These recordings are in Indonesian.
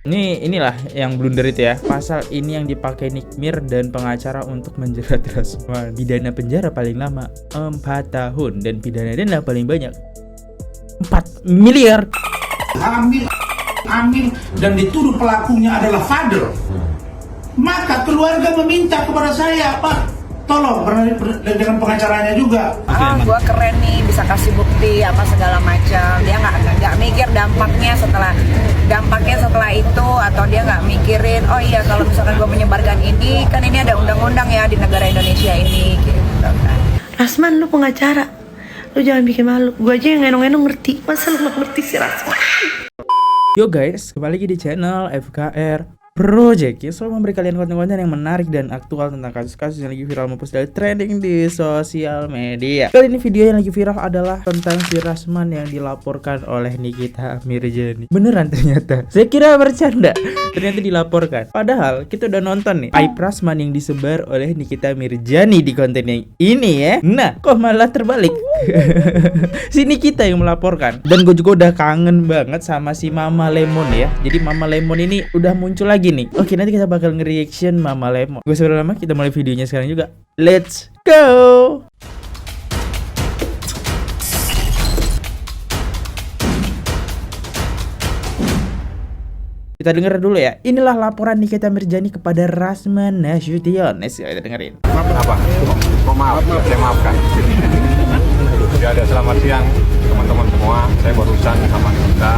Inilah yang blunder itu ya. Pasal ini yang dipakai Nick Mir dan pengacara untuk menjerat Rasman. Pidana penjara paling lama 4 tahun dan pidana denda paling banyak 4 miliar. Ambil dan dituduh pelakunya adalah Fadel. Maka keluarga meminta kepada saya, Pak, tolong dengan pengacaranya juga. Gua keren nih, bisa kasih bukti apa segala macam. Dia nggak mikir dampaknya setelah itu, atau dia nggak mikirin, oh iya kalau misalkan gua menyebarkan ini, kan ini ada undang-undang ya di negara Indonesia ini, gitu kan. Rasman, lu pengacara, lu jangan bikin malu. Gua aja yang ngenong-ngenong ngerti, masa lu nggak ngerti sih Rasman? Yo guys, kembali lagi di channel FKR Project yang selalu memberi kalian konten-konten yang menarik dan aktual tentang kasus-kasus yang lagi viral maupun sedang trending di sosial media. Kali ini video yang lagi viral adalah tentang si Rasman yang dilaporkan oleh Nikita Mirzani. Beneran ternyata, saya kira bercanda, ternyata dilaporkan. Padahal kita udah nonton nih aib Rasman yang disebar oleh Nikita Mirzani di konten yang ini ya. Nah, kok malah terbalik. Si Nikita yang melaporkan. Dan gue juga udah kangen banget sama si Mama Lemon ya. Jadi Mama Lemon ini udah muncul lagi nih. Oke, nanti kita bakal nge-reaction Mama Lemon. Gue sebelum lama kita mulai videonya sekarang juga. Let's go. Kita denger dulu ya. Inilah laporan Nikita Mirzani kepada Rasman Nasution. Kita dengerin. Apa? Maaf, saya maafkan. Ya, ada selamat siang teman-teman semua. Saya barusan sama kita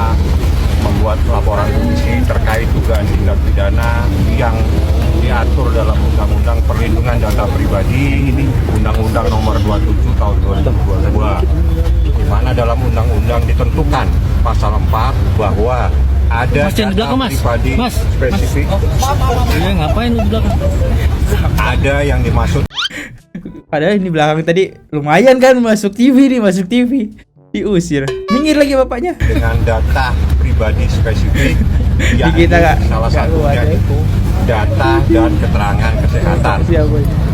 membuat laporan polisi terkait dugaan tindak pidana yang diatur dalam Undang-Undang Perlindungan Data Pribadi, ini Undang-Undang Nomor 27 Tahun 2022, di mana dalam undang-undang ditentukan pasal 4 bahwa ada data pribadi spesifik. Ngapain lu belakang? Ada yang dimaksud. Padahal ini belakang tadi lumayan kan, masuk TV nih, masuk TV. Diusir. Minggir lagi bapaknya. Dengan data pribadi spesifik yang salah satunya itu data dan keterangan kesehatan.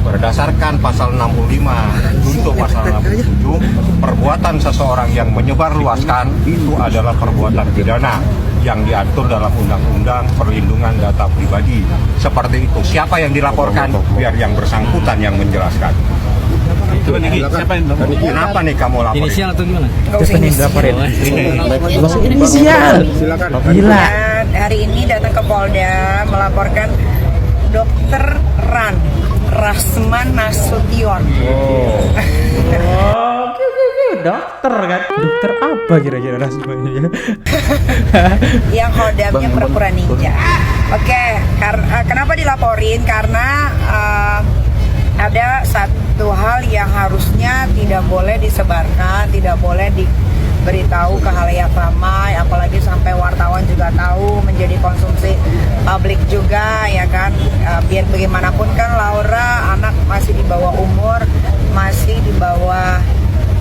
Berdasarkan pasal 65 untuk pasal 67, perbuatan seseorang yang menyebarluaskan itu adalah perbuatan pidana yang diatur dalam Undang-Undang Perlindungan Data Pribadi. Seperti itu. Siapa yang dilaporkan? Biar yang bersangkutan yang menjelaskan. Coba Niki, siapa yang lapor? Kenapa nih kamu laporin? Inisial atau gimana? Siapa nih laporin? Inisial. Silakan. Gila. Dan hari ini datang ke Polda melaporkan Dokter Rasman Nasution. Dokter kan? Dokter apa kira-kira Rasman ya? Yang kodamnya pura-pura ninja. Oke, kenapa dilaporin? Karena ada satu hal yang harusnya tidak boleh disebarkan, tidak boleh diberitahu ke khalayak ramai, apalagi sampai wartawan juga tahu, menjadi konsumsi publik juga ya kan. Biar bagaimanapun kan Laura anak masih di bawah umur, masih di bawah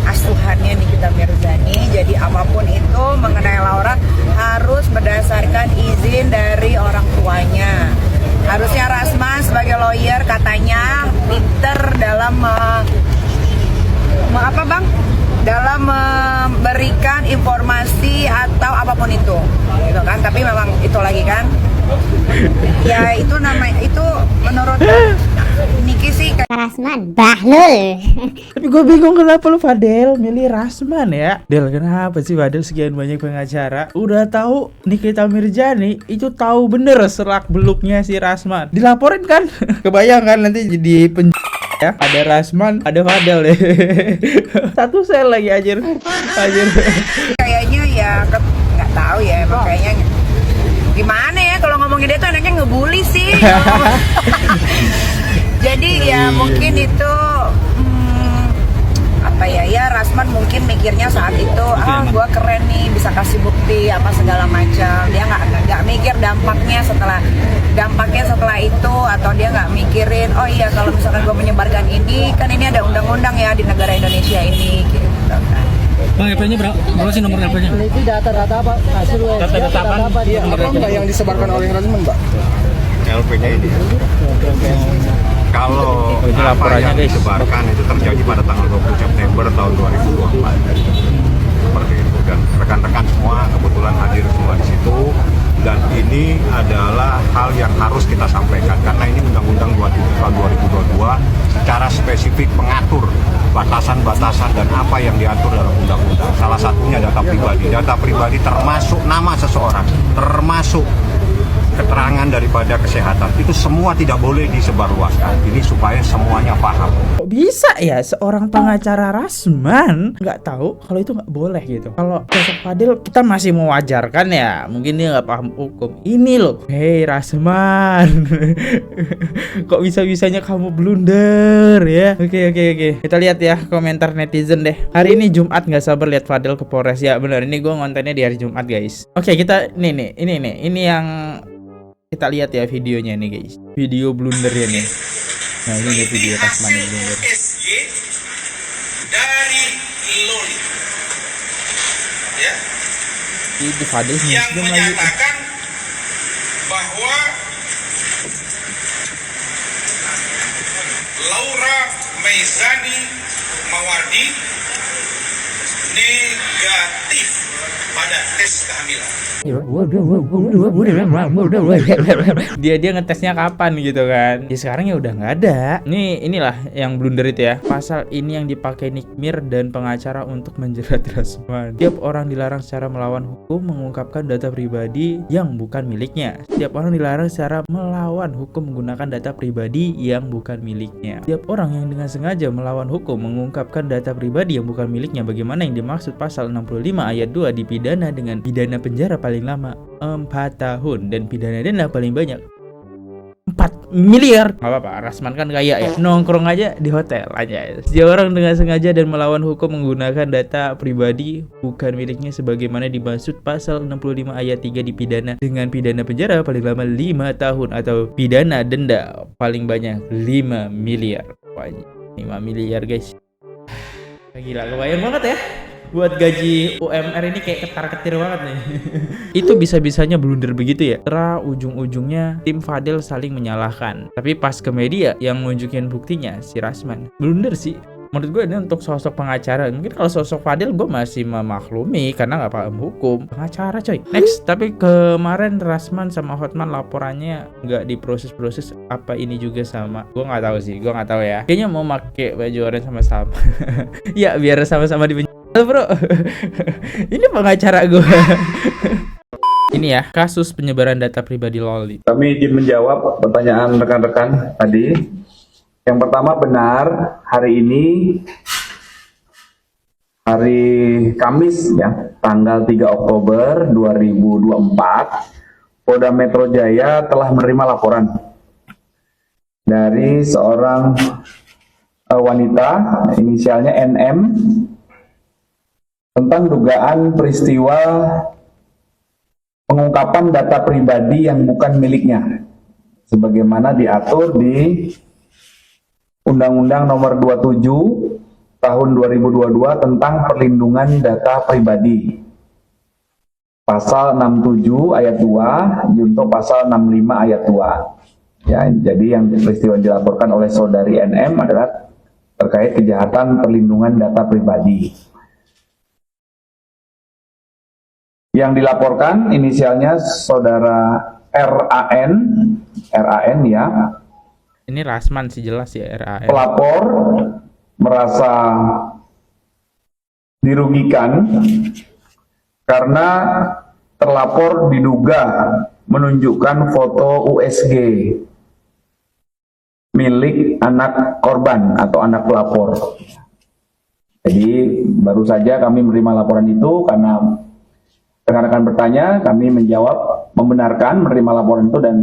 asuhannya Nikita Mirzani. Jadi apapun itu mengenai Laura harus berdasarkan izin dari orang tuanya. Harusnya Rasman sebagai lawyer katanya pinter dalam dalam memberikan informasi atau apapun itu, gitu kan. Tapi memang itu lagi kan, ya itu namanya, itu menurut Niki sih Rasman bahlul. Tapi gue bingung kenapa lu Fadel milih Rasman ya. Del, kenapa sih Fadel sekian banyak pengacara udah tahu Nikita Mirzani itu tahu bener serak beluknya si Rasman, dilaporin kan? Kebayang kan nanti jadi ya, ada Rasman, ada Fadel deh. Satu sel lagi anjir. Kayaknya ya nggak tahu ya, emang kayaknya gimana ya kalau ngomongin dia tuh anaknya ngebully sih. Jadi ya mungkin itu apa ya Rasman mungkin mikirnya saat itu gua keren nih, bisa kasih bukti apa segala macam. Dia nggak mikir dampaknya setelah itu, atau dia nggak mikirin, oh iya kalau misalkan gua menyebarkan ini, kan ini ada undang-undang ya di negara Indonesia ini, gitu kan. Bang, LP-nya berapa sih nomor LP-nya? Itu data-data apa? Hasil data apa? Apa yang disebarkan oleh Rasman, Mbak? LP-nya ini. Kalau itu laporannya yang disebarkan itu terjadi pada tanggal 20 September tahun 2024. Seperti itu, dan rekan-rekan semua kebetulan hadir semua di situ, dan ini ini adalah hal yang harus kita sampaikan karena ini Undang-Undang 27 tahun 2022 secara spesifik mengatur batasan-batasan dan apa yang diatur dalam undang-undang. Salah satunya data pribadi. Data pribadi termasuk nama seseorang, termasuk keterangan daripada kesehatan. Itu semua tidak boleh disebarluaskan. Ini supaya semuanya paham. Kok bisa ya seorang pengacara Rasman nggak tahu kalau itu nggak boleh gitu? Kalau sosok Fadil kita masih mewajarkan ya, mungkin dia nggak paham hukum. Ini loh, hei Rasman, kok bisa-bisanya kamu blunder ya? Oke. Kita lihat ya komentar netizen deh. Hari ini Jumat, nggak sabar lihat Fadil ke Polres. Ya benar, ini gue ngontennya di hari Jumat guys. Oke, kita ini yang kita lihat ya videonya nih guys. Video blundernya nih. Nah ini nih video Rasman yang blunder. SY dari Loli, ya, Itu Fadil yang muslim lagi. menyatakan bahwa Laura Meizani Mawardi negatif pada tes kehamilan. Dia ngetesnya kapan gitu kan? Ya sekarang ya udah nggak ada. Inilah yang blunder itu ya. Pasal ini yang dipakai Nick Mir dan pengacara untuk menjerat Rasman. Setiap orang dilarang secara melawan hukum mengungkapkan data pribadi yang bukan miliknya. Setiap orang dilarang secara melawan hukum menggunakan data pribadi yang bukan miliknya. Setiap orang yang dengan sengaja melawan hukum mengungkapkan data pribadi yang bukan miliknya. Bagaimana yang dimaksud pasal 65 ayat 2 dipidana dengan pidana penjara paling lama 4 tahun dan pidana denda paling banyak 4 miliar. Gak apa-apa, Rasman kan kaya ya, nongkrong aja di hotel aja. Setiap orang dengan sengaja dan melawan hukum menggunakan data pribadi bukan miliknya sebagaimana dimaksud pasal 65 ayat 3 dipidana dengan pidana penjara paling lama 5 tahun atau pidana denda paling banyak 5 miliar. Wah, 5 miliar guys. Gila, kebayang banget ya. Buat gaji UMR ini kayak ketar-ketir banget nih. Itu bisa-bisanya blunder begitu ya. Setelah ujung-ujungnya tim Fadil saling menyalahkan. Tapi pas ke media yang nunjukin buktinya si Rasman. Blunder sih. Menurut gue ini untuk sosok pengacara. Mungkin kalau sosok Fadil gue masih memaklumi karena nggak paham hukum. Pengacara coy. Next, tapi kemarin Rasman sama Hotman laporannya nggak diproses-proses. Apa ini juga sama? Gue nggak tahu sih. Gue nggak tahu ya. Kayaknya mau pakai baju oranye sama-sama. Ya biar sama-sama di bro. Ini pengacara gue. Ini ya kasus penyebaran data pribadi Loli. Kami izin menjawab pertanyaan rekan-rekan tadi. Yang pertama, benar hari ini hari Kamis ya, tanggal 3 Oktober 2024, Polda Metro Jaya telah menerima laporan dari seorang wanita inisialnya NM tentang dugaan peristiwa pengungkapan data pribadi yang bukan miliknya sebagaimana diatur di Undang-Undang Nomor 27 Tahun 2022 tentang perlindungan data pribadi. Pasal 67 ayat 2 junto pasal 65 ayat 2. Ya, jadi yang peristiwa dilaporkan oleh saudari NM adalah terkait kejahatan perlindungan data pribadi. Yang dilaporkan inisialnya saudara RAN ya. Ini Rasman sih jelas ya, RAN. Pelapor merasa dirugikan karena terlapor diduga menunjukkan foto USG milik anak korban atau anak pelapor. Jadi baru saja kami menerima laporan itu karena rekan-rekan bertanya, kami menjawab membenarkan menerima laporan itu dan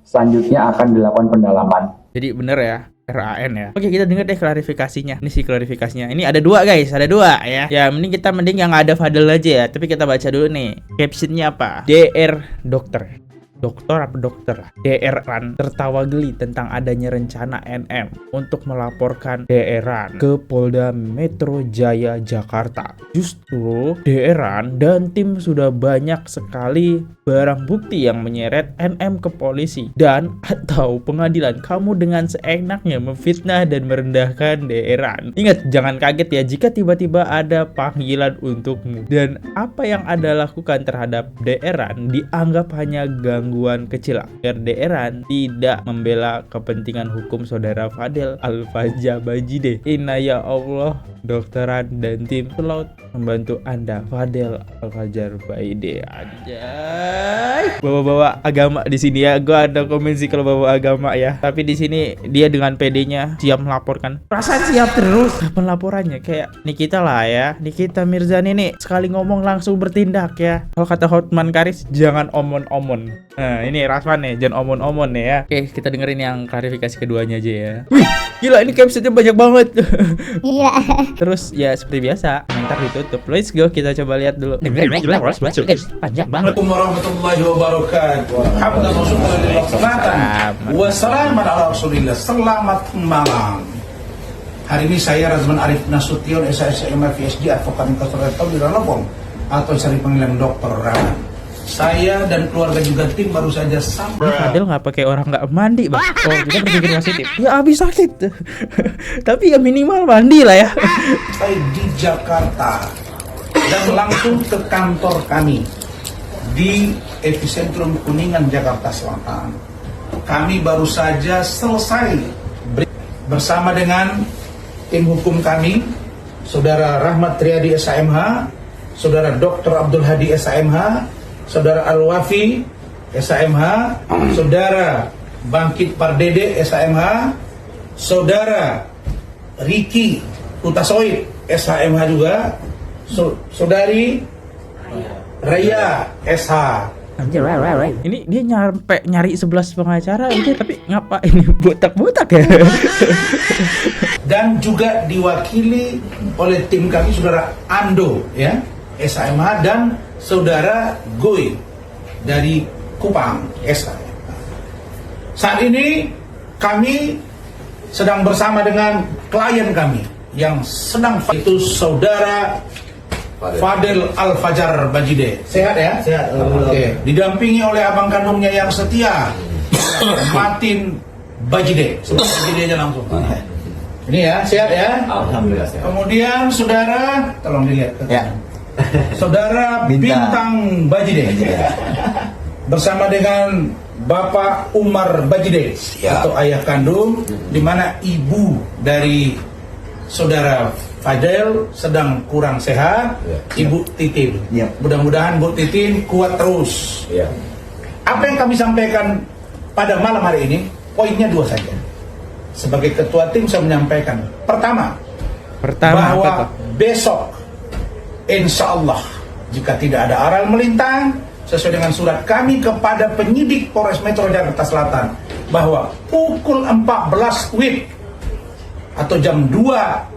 selanjutnya akan dilakukan pendalaman. Jadi bener ya, RAN ya. Oke, kita dengar deh klarifikasinya. Ini sih klarifikasinya. Ini ada dua guys, ada dua ya. Ya mending yang ada Fadil aja ya. Tapi kita baca dulu nih. Captionnya apa? DR dokter. Dokter apa dokter? DR Ran tertawa geli tentang adanya rencana NM untuk melaporkan DR Ran ke Polda Metro Jaya Jakarta. Justru DR Ran dan tim sudah banyak sekali barang bukti yang menyeret NM ke polisi dan atau pengadilan. Kamu dengan seenaknya memfitnah dan merendahkan DR Ran. Ingat, jangan kaget ya jika tiba-tiba ada panggilan untukmu. Dan apa yang Anda lakukan terhadap DR Ran dianggap hanya gangguan gangguan kecil RDR-an tidak membela kepentingan hukum saudara Fadel Al-Fajar Bajide. Inna ya Allah, dokteran dan tim selalu membantu Anda, Fadel Al-Fajar Bajide. Anjay. Bawa-bawa agama di sini ya. Gua ada komen sih kalau bawa agama ya. Tapi di sini dia dengan PD-nya siap melaporkan. Perasaan siap terus. Kapan laporannya? Kayak Nikita lah ya. Nikita Mirzani nih sekali ngomong langsung bertindak ya. Kalau kata Hotman Paris, jangan omon-omon. Nah, ini Rasman nih, jangan omon-omon nih ya. Oke, kita dengerin yang klarifikasi keduanya aja ya. Wih, gila ini captionnya banyak banget. Gila. Terus ya seperti biasa, komentar ditutup. Let's go, kita coba lihat dulu. Panjang banget. Warahmatullahi wabarakatuh. Alhamdulillah. Wassalamualaikum ala Rasulillah. Selamat malam. Hari ini saya Razman Arif Nasution, SSM FSG, advokat konsultan di Ranopong atau cari panggilan Dokter Rahman. Saya dan keluarga juga tim baru saja sampai. Fadel nggak pakai orang nggak mandi, Bang. Oh, kita berpikir positif. Ya habis sakit. Tapi ya minimal mandi lah ya. Saya di Jakarta dan langsung ke kantor kami di Epicentrum Kuningan, Jakarta Selatan. Kami baru saja selesai bersama dengan tim hukum kami, Saudara Rahmat Triadi SAMH, Saudara Dr. Abdul Hadi SAMH, Saudara Al-Wafi SAMH, Saudara Bangkit Pardede SAMH, Saudara Riki Utasoid SAMH juga, Saudari Raya SH. Ini dia nyampe nyari 11 pengacara itu, tapi ngapa ini botak-botak ya? Dan juga diwakili oleh tim kami Saudara Ando ya, SAMH, dan Saudara Goy dari Kupang SH. Saat ini kami sedang bersama dengan klien kami yang sedang, itu Saudara Fadel Al-Fajar Bajide. Sehat ya? Sehat. Oke. Didampingi oleh abang kandungnya yang setia, Martin Bajide. Sebut Bajide aja langsung. Ini ya, sehat ya? Alhamdulillah sehat. Kemudian Saudara, tolong dilihat. Ya. Saudara Bintang Bajide. Bersama dengan Bapak Umar Bajide atau ayah kandung, di mana ibu dari Saudara Fadel sedang kurang sehat, Ibu Titin. Mudah-mudahan Bu Titin kuat terus. Apa yang kami sampaikan pada malam hari ini, poinnya dua saja. Sebagai ketua tim saya menyampaikan, pertama bahwa besok insya Allah jika tidak ada aral melintang, sesuai dengan surat kami kepada penyidik Polres Metro Jakarta Selatan, bahwa pukul 14 WIB atau jam 2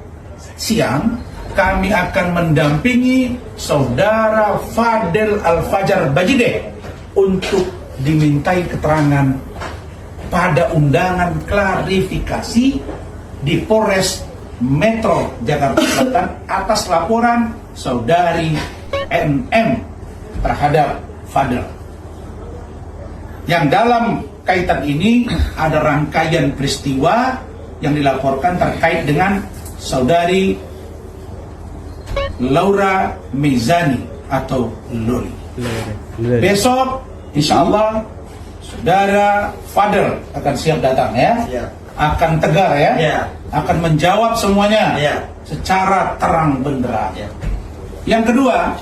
siang kami akan mendampingi Saudara Fadel Al-Fajar Bajide untuk dimintai keterangan pada undangan klarifikasi di Polres Metro Jakarta Selatan atas laporan Saudari NM terhadap Fadel. Yang dalam kaitan ini ada rangkaian peristiwa yang dilaporkan terkait dengan Saudari Laura Mezani atau Loli. Besok insya Allah Saudara Fadel akan siap datang ya, akan tegar ya, akan menjawab semuanya secara terang benderang. Yang kedua,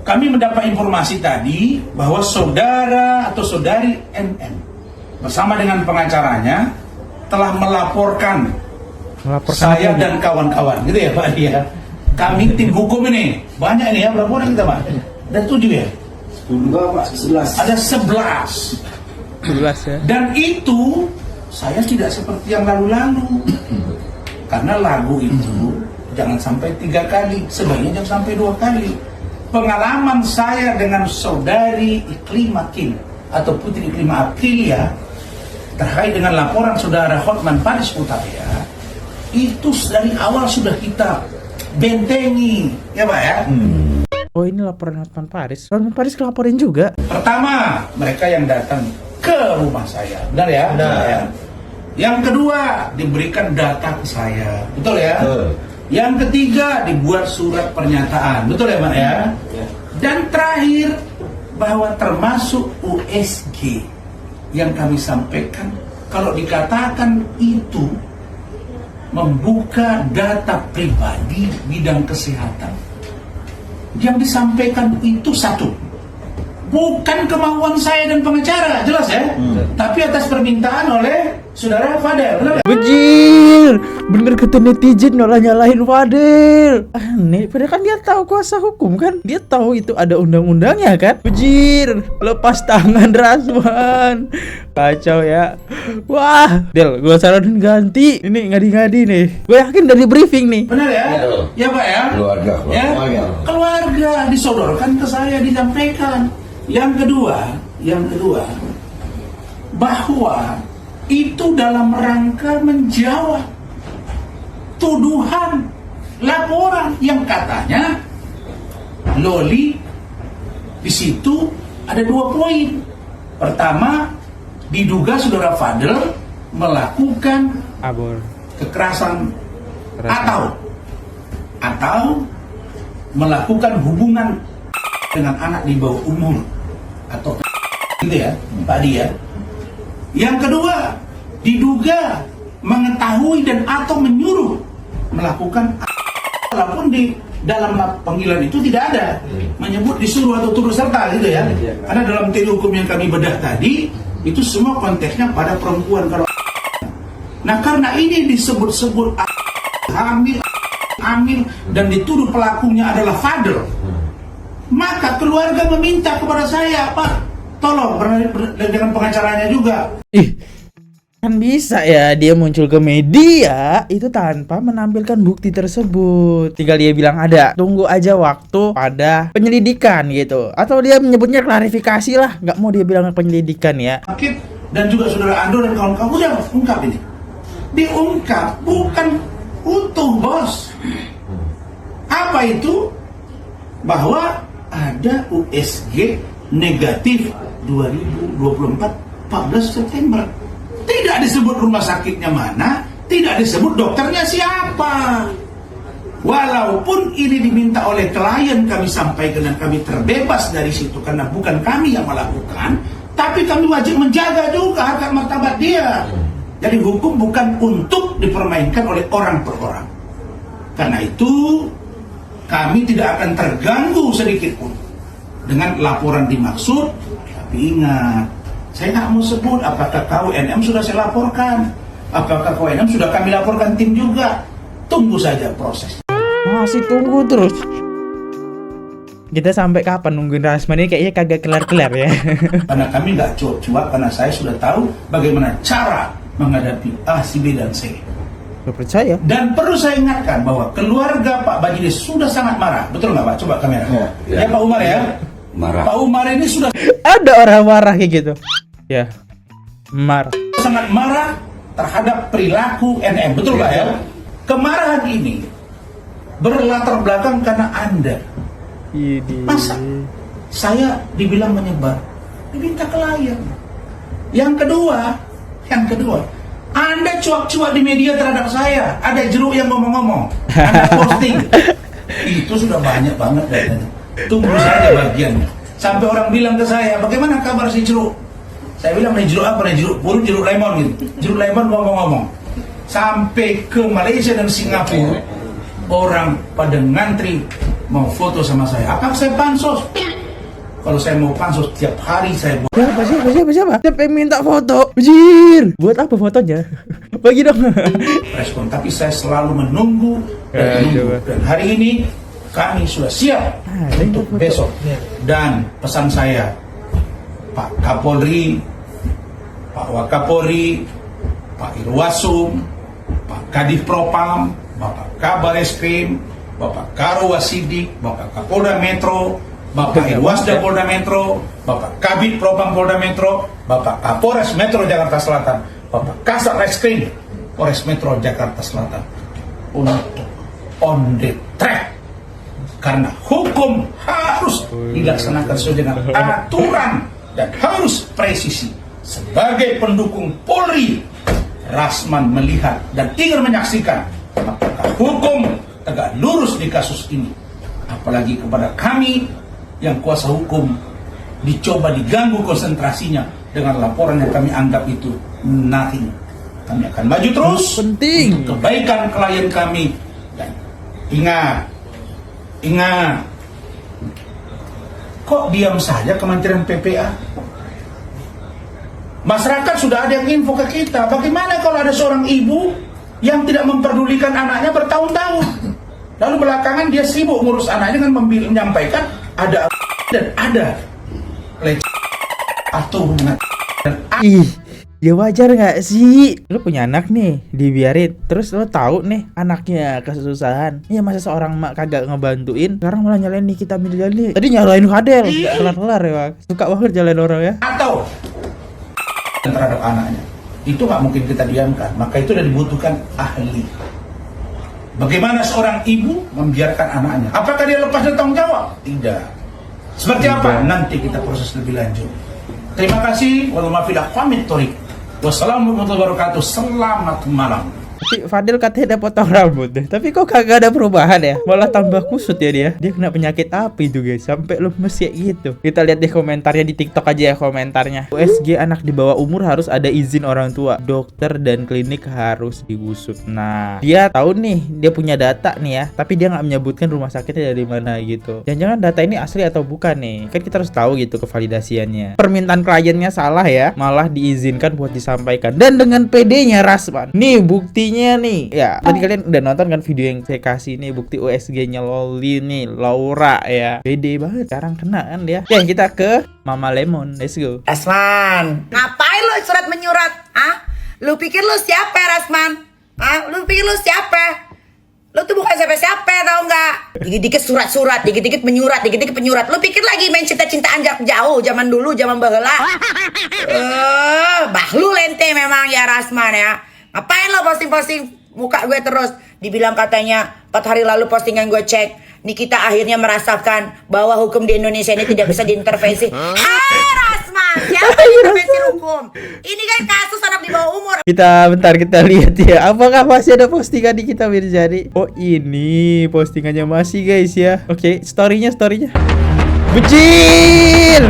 kami mendapat informasi tadi bahwa saudara atau saudari NM bersama dengan pengacaranya telah melaporkan saya dan kawan-kawan, gitu ya Pak ya. Kami tim hukum ini banyak ini ya, berapa orang kita Pak? Ada 7 ya? 10 Pak, 11. Ada 11 ya. Dan itu saya tidak seperti yang lalu-lalu. Karena lagu itu jangan sampai 3 kali, sebaiknya jangan sampai 2 kali. Pengalaman saya dengan Saudari Iklima Kim atau Putri Iklima Aprilia terkait dengan laporan Saudara Hotman Paris Utapia, itu dari awal sudah kita bentengi, ya Pak ya. Oh ini laporan Hotman Paris. Hotman Paris laporin juga. Pertama, mereka yang datang ke rumah saya, benar ya? Benar. Ya. Yang kedua, diberikan data ke saya, betul ya? Betul. Yang ketiga, dibuat surat pernyataan, betul ya Pak ya? Dan terakhir, bahwa termasuk USG yang kami sampaikan, kalau dikatakan itu membuka data pribadi bidang kesehatan, yang disampaikan itu satu, bukan kemauan saya dan pengacara, jelas ya, tapi atas permintaan oleh saudara Fadel, benar nggak? Bejir, bener kata netizen malah nyalahin Fadel. Aneh, padahal kan dia tahu kuasa hukum kan, dia tahu itu ada undang-undangnya kan. Bejir, lepas tangan Rasman, kacau ya. Wah, Del, gue saranin ganti. Ini ngadi-ngadi nih. Gue yakin dari briefing nih. Benar ya? Ya Pak ya? Keluarga. Ya? Keluarga disodorkan ke saya, disampaikan. Yang kedua, bahwa itu dalam rangka menjawab tuduhan laporan yang katanya Loli di situ ada 2 poin. Pertama, diduga saudara Fadel melakukan kekerasan atau melakukan hubungan dengan anak di bawah umur atau gitu ya, Pak Dia. Yang kedua, diduga mengetahui dan atau menyuruh melakukan, walaupun di dalam panggilan itu tidak ada menyebut disuruh atau turut serta gitu ya. Karena dalam teori hukum yang kami bedah tadi itu semua konteksnya pada perempuan. Kalau nah karena ini disebut-sebut hamil dan dituduh pelakunya adalah Fadel, maka keluarga meminta kepada saya, Pak, tolong dengan pengacaranya juga. Kan bisa ya dia muncul ke media itu tanpa menampilkan bukti tersebut. Tinggal dia bilang ada, tunggu aja waktu pada penyelidikan gitu. Atau dia menyebutnya klarifikasi lah, nggak mau dia bilang penyelidikan ya. Dan juga saudara Ando dan kawan-kawan udah ungkap ini. Diungkap, bukan utuh, bos. Apa itu? Bahwa ada USG negatif 2024 14 September. Tidak disebut rumah sakitnya mana, tidak disebut dokternya siapa. Walaupun ini diminta oleh klien kami sampaikan dan kami terbebas dari situ karena bukan kami yang melakukan, tapi kami wajib menjaga juga harkat martabat dia. Jadi hukum bukan untuk dipermainkan oleh orang per orang. Karena itu kami tidak akan terganggu sedikit pun dengan laporan dimaksud. Tapi ingat, saya nggak mau sebut apakah KWNM sudah saya laporkan, apakah KWNM sudah kami laporkan tim juga. Tunggu saja proses. Masih tunggu terus. Kita sampai kapan nungguin Rasman ini kayaknya kagak kelar-kelar ya. Karena kami nggak cuap-cuap, karena saya sudah tahu bagaimana cara menghadapi A, si B, dan C. Percaya. Dan perlu saya ingatkan bahwa keluarga Pak Bajidis sudah sangat marah. Betul nggak Pak? Coba kamera. Ya Pak Umar ya. Marah. Pak Umar ini sudah Ada orang marah kayak gitu. Ya. Marah. sangat marah terhadap perilaku NM. Betul Pak ya? Kemarahan ini berlatar belakang karena Anda. Masa saya dibilang menyebar? Diminta klien. Yang kedua, Anda cuak-cuak di media terhadap saya. Ada jeruk yang ngomong-ngomong. Anda posting. Itu sudah banyak banget datanya. Tunggu saja bagiannya. Sampai orang bilang ke saya, bagaimana kabar si jeruk? Saya bilang, nih jeruk apa? Nih jeruk puru, jeruk lemon gitu. Jeruk lemon ngomong-ngomong. Sampai ke Malaysia dan Singapura, orang pada ngantri mau foto sama saya. Apakah saya pansos? Kalau saya mau pansos tiap hari saya buat. Siapa? Siapa yang minta foto? Bajir. Buat apa fotonya? Bagi dong. Respon, tapi saya selalu menunggu dan menunggu. Dan hari ini kami sudah siap untuk besok. Dan pesan saya, Pak Kapolri, Pak Wakapolri, Pak Irwasum, Pak Kadif Propam, Bapak Kabar Eskrim, Bapak Karo Wasidik, Bapak Kapolda Metro, Bapak Irwasda Polda Metro, Bapak Kabid Propam Polda Metro, Bapak Kapolres Metro Jakarta Selatan, Bapak Kasat Reskrim Polres Metro Jakarta Selatan untuk on the track, karena hukum harus dilaksanakan sesuai dengan aturan dan harus presisi. Sebagai pendukung Polri, Rasman melihat dan ingin menyaksikan apakah hukum tegak lurus di kasus ini, apalagi kepada kami yang kuasa hukum dicoba diganggu konsentrasinya dengan laporan yang kami anggap itu nothing. Kami akan maju terus Penting. untuk kebaikan klien kami. Dan ingat, kok diam saja Kementerian PPA? Masyarakat sudah ada yang info ke kita. Bagaimana kalau ada seorang ibu yang tidak memperdulikan anaknya bertahun-tahun, lalu belakangan dia sibuk ngurus anaknya dengan menyampaikan ada dan ada atau hubungan dan Ih, ya wajar nggak sih? Lu punya anak nih, dibiarin. Terus lu tahu nih anaknya kesusahan. Ya masa seorang mak kagak ngebantuin. Sekarang malah nyalain Nikita Mirzani. Tadi nyalain Fadel. Gak kelar-kelar ya, Bang. Suka banget jalan orang ya. atau terhadap anaknya. Itu nggak mungkin kita diamkan. Maka itu sudah dibutuhkan ahli. Bagaimana seorang ibu membiarkan anaknya? Apakah dia lepas dari tanggung jawab? Tidak. Seperti apa? Nanti kita proses lebih lanjut. Terima kasih. Wassalamualaikum warahmatullahi wabarakatuh. Selamat malam. Tapi Fadel katanya udah potong rambut deh. Tapi kok kagak ada perubahan ya? Malah tambah kusut ya dia. Dia kena penyakit apa itu guys? Sampai lemes ya gitu. Kita lihat deh komentarnya di TikTok aja ya komentarnya. USG anak di bawah umur harus ada izin orang tua. Dokter dan klinik harus digusur. Nah, dia tahu nih, dia punya data nih ya. Tapi dia nggak menyebutkan rumah sakitnya dari mana gitu. Jangan-jangan data ini asli atau bukan nih? Kan kita harus tahu gitu kevalidasiannya. Permintaan kliennya salah ya, malah diizinkan buat disampaikan. Dan dengan PD-nya Rasman. Nih buktinya nih. Ya, tadi kalian udah nonton kan video yang saya kasih nih, bukti USG-nya Loli nih, Laura ya. Pede banget, sekarang kena kan dia. Ya, kita ke Mama Lemon. Let's go. Rasman, ngapain lo surat menyurat? Ah, lu pikir lu siapa Rasman? Ah, lu pikir lu siapa? Lu tuh bukan siapa-siapa, tau nggak? Dikit-dikit surat-surat, dikit-dikit menyurat, dikit-dikit penyurat. Lu pikir lagi main cinta-cintaan jarak jauh, zaman dulu, zaman baheula. Bahlul ente memang ya Rasman ya. Ngapain lo posting-posting muka gue terus? Dibilang katanya 4 hari lalu postingan gue cek, Nikita akhirnya merasakan bahwa hukum di Indonesia ini tidak bisa diintervensi. Rasman, siapa yang intervensi hukum? Ini kan kasus anak di bawah umur. Bentar kita lihat ya. Apakah masih ada postingan di Nikita Mirzani? Oh, ini postingannya masih guys ya. Oke, story-nya. Bejil!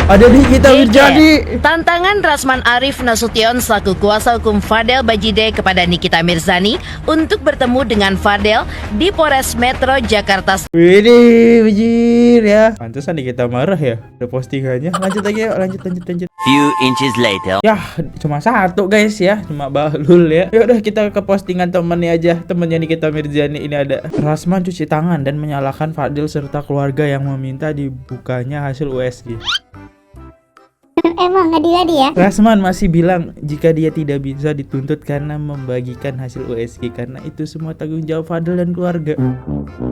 Ada di Nikita Mirzani. Tantangan Rasman Arif Nasution selaku kuasa hukum Fadel Bajide kepada Nikita Mirzani untuk bertemu dengan Fadel di Polres Metro Jakarta. Widih, bejil ya. Pantesan Nikita marah ya. Ada postingannya. Lanjut lagi yuk, lanjut. Few inches later. Ya, cuma satu guys ya, cuma Bahlul ya. Ya udah kita ke postingan temennya aja. Temennya Nikita Mirzani ini ada. Rasman cuci tangan dan menyalahkan Fadil serta keluarga yang meminta dibukanya hasil USG. Emang nggak jadi ya? Rasman masih bilang jika dia tidak bisa dituntut karena membagikan hasil USG karena itu semua tanggung jawab Fadel dan keluarga.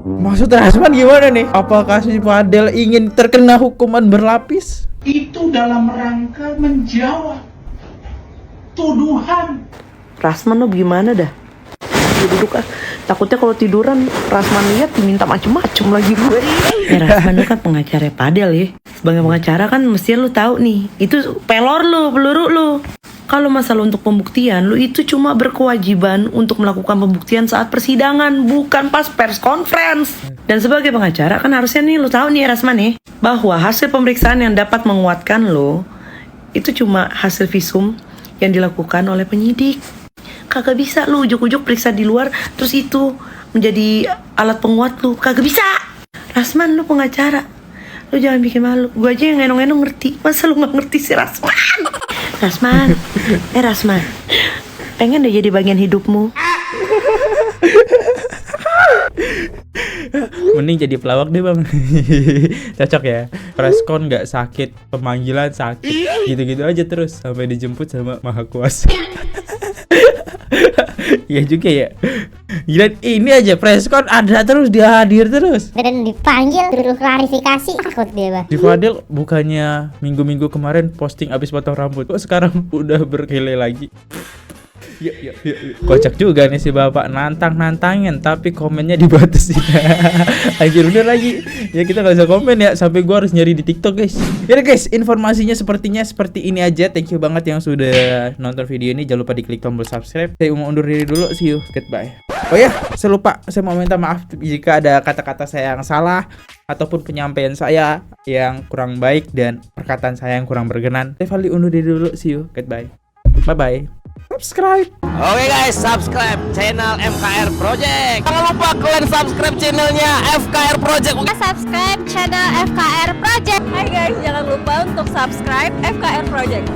Maksud Rasman gimana nih? Apakah si Fadel ingin terkena hukuman berlapis? Itu dalam rangka menjawab tuduhan. Rasman lo gimana dah? Duduk ah. Takutnya kalau tiduran Rasman lihat diminta macem-macem lagi gue. Rasman lu kan pengacara Fadel ya. Sebagai pengacara kan mestinya lu tahu nih, itu pelor lu, peluru lu. Kalau masalah untuk pembuktian, lu itu cuma berkewajiban untuk melakukan pembuktian saat persidangan, bukan pas pers conference. Dan sebagai pengacara kan harusnya nih lu tahu nih Rasman nih, bahwa hasil pemeriksaan yang dapat menguatkan lu itu cuma hasil visum yang dilakukan oleh penyidik. Kagak bisa lu ujuk-ujuk periksa di luar terus itu menjadi alat penguat lu. Kagak bisa. Rasman lu pengacara, lu jangan bikin malu. Gue aja yang ngenong-ngenong ngerti. Masa lu gak ngerti sih Rasman? Rasman, pengen deh jadi bagian hidupmu. Mending jadi pelawak deh bang. Cocok ya. Preskon gak sakit, pemanggilan sakit, gitu-gitu aja terus sampai dijemput sama Maha Kuasa. Iya juga ya. Gila, ini aja preskon ada terus, dia hadir terus. Dan dipanggil dulu klarifikasi, takut dia bang. Di Fadil bukannya minggu-minggu kemarin posting abis potong rambut, kok sekarang udah berkele lagi. Yuk. Kocak juga nih si bapak, nantangin tapi komennya dibatasin. Anjir udah lagi. Ya kita gak usah komen ya, sampai gua harus nyari di TikTok guys. Ya guys, informasinya sepertinya seperti ini aja. Thank you banget yang sudah nonton video ini. Jangan lupa diklik tombol subscribe. Saya mau undur diri dulu, see you, goodbye. Oh ya, saya lupa, saya mau minta maaf jika ada kata-kata saya yang salah ataupun penyampaian saya yang kurang baik dan perkataan saya yang kurang berkenan, saya Fadli undur diri dulu. See you, goodbye, bye bye. Subscribe. Oke guys, subscribe channel FKR Project. Jangan lupa kalian subscribe channelnya FKR Project. Subscribe channel FKR Project. Hai guys, jangan lupa untuk subscribe FKR Project.